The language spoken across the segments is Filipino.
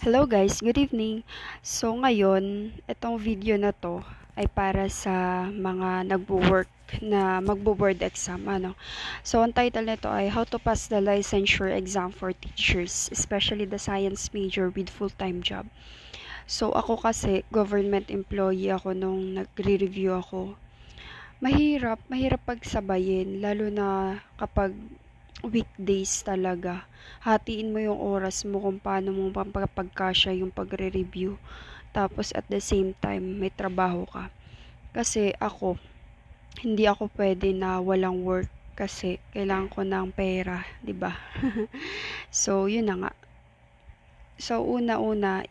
Hello guys, good evening. So ngayon, itong video na to ay para sa mga nagbo-work na magbo-board exam ano. So ang title nito ay How to Pass the Licensure Exam for Teachers, especially the science major with full-time job. So ako kasi government employee ako nung nagre-review ako. Mahirap pagsabayin lalo na kapag weekdays talaga. Hatiin mo yung oras mo kung paano mo papagkasya yung pagre-review. Tapos at the same time, may trabaho ka. Kasi ako, hindi ako pwede na walang work kasi kailangan ko ng pera, 'di ba? So, yun na nga. So, una-una,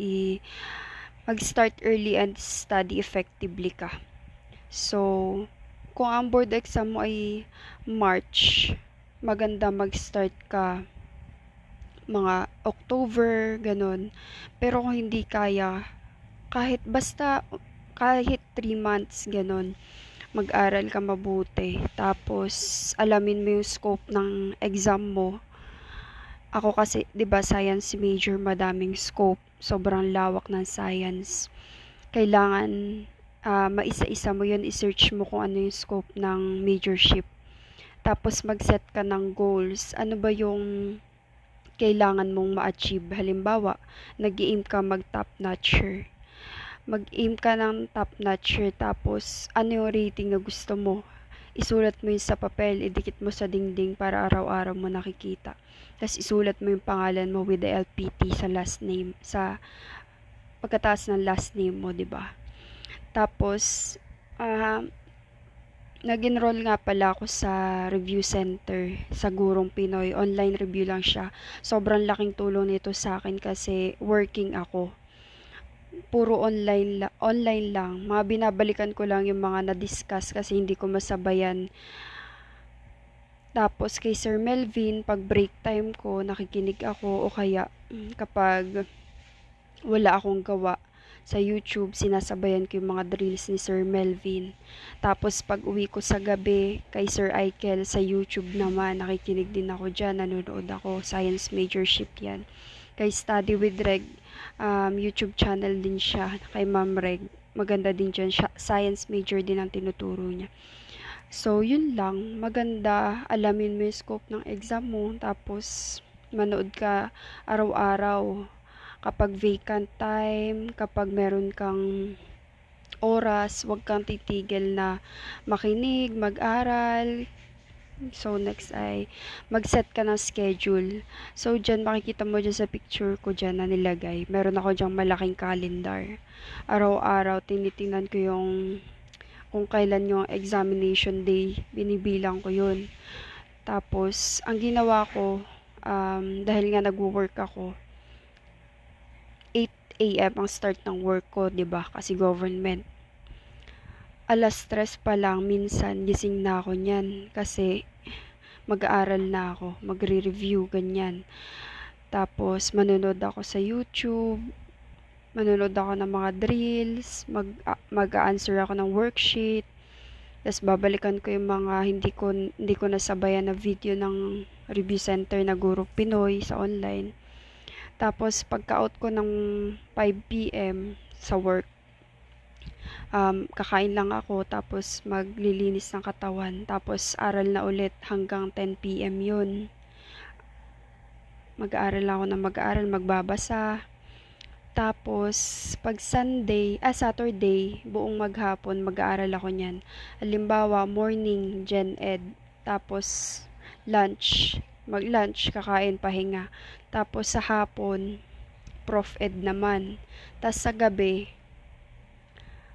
mag-start early and study effectively ka. So, kung ang board exam mo ay March, maganda mag-start ka mga October, ganun. Pero kung hindi kaya, kahit 3 months, ganun, mag-aral ka mabuti. Tapos, alamin mo yung scope ng exam mo. Ako kasi, 'di ba, science major, madaming scope. Sobrang lawak ng science. Kailangan maisa-isa mo yun, i-search mo kung ano yung scope ng majorship. Tapos mag-set ka ng goals. Ano ba yung kailangan mong ma-achieve? Halimbawa, nag-aim ka mag-top notcher. Mag-aim ka ng top notcher, tapos ano yung rating na gusto mo? Isulat mo yun sa papel, idikit mo sa dingding para araw-araw mo nakikita. Tapos isulat mo yung pangalan mo with the LPT sa last name, sa pagkataas ng last name mo, 'di ba? Tapos nag-enroll nga pala ako sa review center sa Gurong Pinoy. Online review lang siya. Sobrang laking tulong nito sa akin kasi working ako. Puro online lang. Mga binabalikan ko lang yung mga na-discuss kasi hindi ko masabayan. Tapos kay Sir Melvin, pag break time ko, nakikinig ako o kaya kapag wala akong gawa sa YouTube, sinasabayan ko yung mga drills ni Sir Melvin. Tapos pag uwi ko sa gabi kay Sir Aikel sa YouTube naman, nakikinig din ako dyan, nanonood ako, science majorship yan. Kay Study with Reg, YouTube channel din siya, kay Ma'am Reg, maganda din dyan, science major din ang tinuturo niya. So, yun lang, maganda, alamin mo yung scope ng exam mo, tapos manood ka araw-araw kapag vacant time, kapag meron kang oras, huwag kang titigil na makinig, mag-aral. So, next ay mag-set ka ng schedule. So, dyan makikita mo dyan sa picture ko dyan na nilagay. Meron ako dyan malaking calendar. Araw-araw, tinitingnan ko yung kung kailan yung examination day. Binibilang ko yun. Tapos, ang ginawa ko, dahil nga nagwo-work ako, 8 a.m. ang start ng work ko, 'di ba? Kasi government. Alas 3 pa lang minsan gising na ako niyan kasi mag-aaral na ako, magre-review ganyan. Tapos manonood ako sa YouTube, manonood ako ng mga drills, mag-a-answer ako ng worksheet. Tapos babalikan ko yung mga hindi ko nasabayan na video ng review center na Guro Pinoy sa online. Tapos pagka-out ko ng 5 p.m. sa work, kakain lang ako tapos maglilinis ng katawan. Tapos aral na ulit hanggang 10 p.m. yun. Mag-aaral ako na mag-aaral, magbabasa. Tapos, pag Saturday, buong maghapon, mag-aaral ako niyan. Halimbawa, morning, Gen Ed. Tapos, mag-lunch, kakain, pahinga. Tapos, sa hapon, Prof Ed naman. Tapos, sa gabi,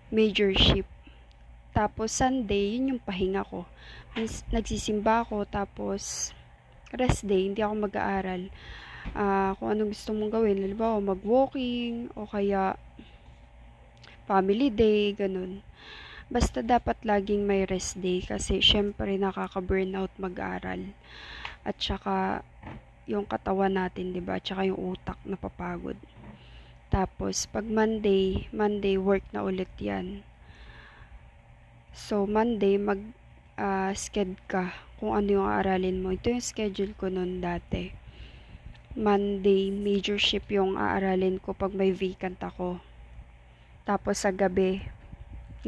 majorship. Tapos, Sunday, yun yung pahinga ko. Nagsisimba ako, tapos, rest day, hindi ako mag-aaral. Kung anong gusto mong gawin, halimbawa mag-walking o kaya family day, ganun. Basta dapat laging may rest day kasi syempre nakaka-burnout mag-aral. At saka yung katawan natin, 'di ba? At saka yung utak napapagod. Tapos pag Monday work na ulit 'yan. So Monday sked ka kung ano yung aaralin mo. Ito yung schedule ko noon dati. Monday, major shift yung aaralin ko pag may vacant ako. Tapos sa gabi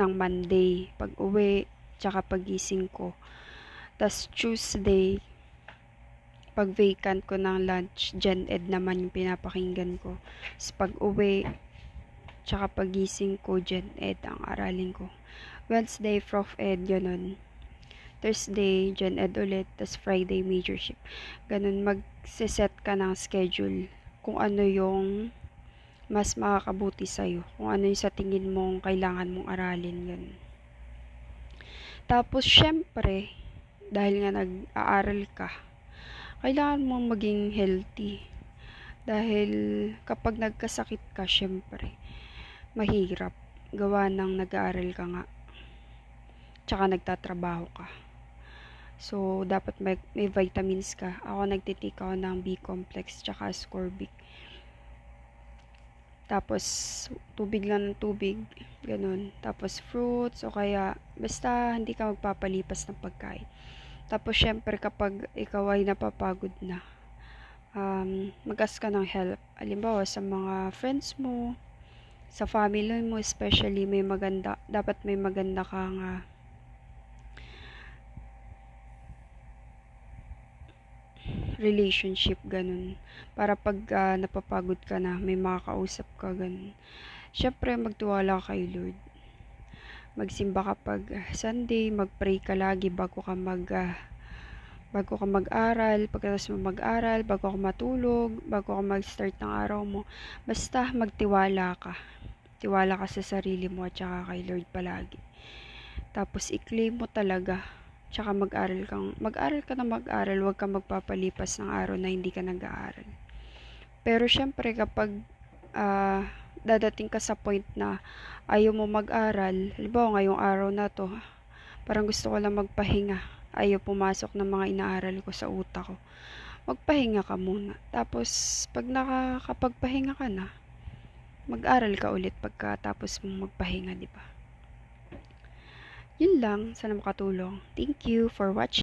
ng Monday, pag uwi, tsaka pagising ko. Tapos Tuesday, pag vacant ko ng lunch, Gen Ed naman yung pinapakinggan ko. Tapos pag uwi, tsaka pagising ko, Gen Ed ang aralin ko. Wednesday, Prof Ed, ganun. Thursday, Gen Ed ulit, tas Friday, major shift. Ganun, mag-set ka ng schedule kung ano yung mas makakabuti sa'yo. Kung ano yung sa tingin mong kailangan mong aralin, ganun. Tapos, syempre, dahil nga nag-aaral ka, kailangan mong maging healthy. Dahil kapag nagkasakit ka, syempre, mahirap. Gawa ng nag-aaral ka nga. Tsaka nagtatrabaho ka. So, dapat may vitamins ka. Ako nagtitake ako ng B-complex tsaka ascorbic. Tapos, tubig lang ng tubig. Ganun. Tapos, fruits o kaya, basta hindi ka magpapalipas ng pagkain. Tapos, syempre, kapag ikaw ay napapagod na, mag-ask ka ng help. Halimbawa, sa mga friends mo, sa family mo, especially, dapat may maganda kang relationship, ganun. Para pag napapagod ka na, may makakausap ka, ganun. Syempre, magtiwala ka kay Lord. Magsimba ka pag Sunday, mag-pray ka lagi bago ka mag-aral, pagkatapos mo mag-aral, bago ka matulog, bago ka mag-start ng araw mo. Basta magtiwala ka. Tiwala ka sa sarili mo at saka kay Lord palagi. Tapos i-claim mo talaga. Tsaka mag-aral ka na mag-aral, huwag kang magpapalipas ng araw na hindi ka nag-aaral. Pero syempre kapag dadating ka sa point na ayaw mo mag-aral, halimbawa ngayong araw na to, parang gusto ko lang magpahinga, ayaw pumasok ng mga inaaral ko sa utak ko, magpahinga ka muna. Tapos pag nakakapagpahinga ka na, mag-aral ka ulit pagkatapos mong magpahinga, di ba? Yun lang, sana makatulong. Thank you for watching.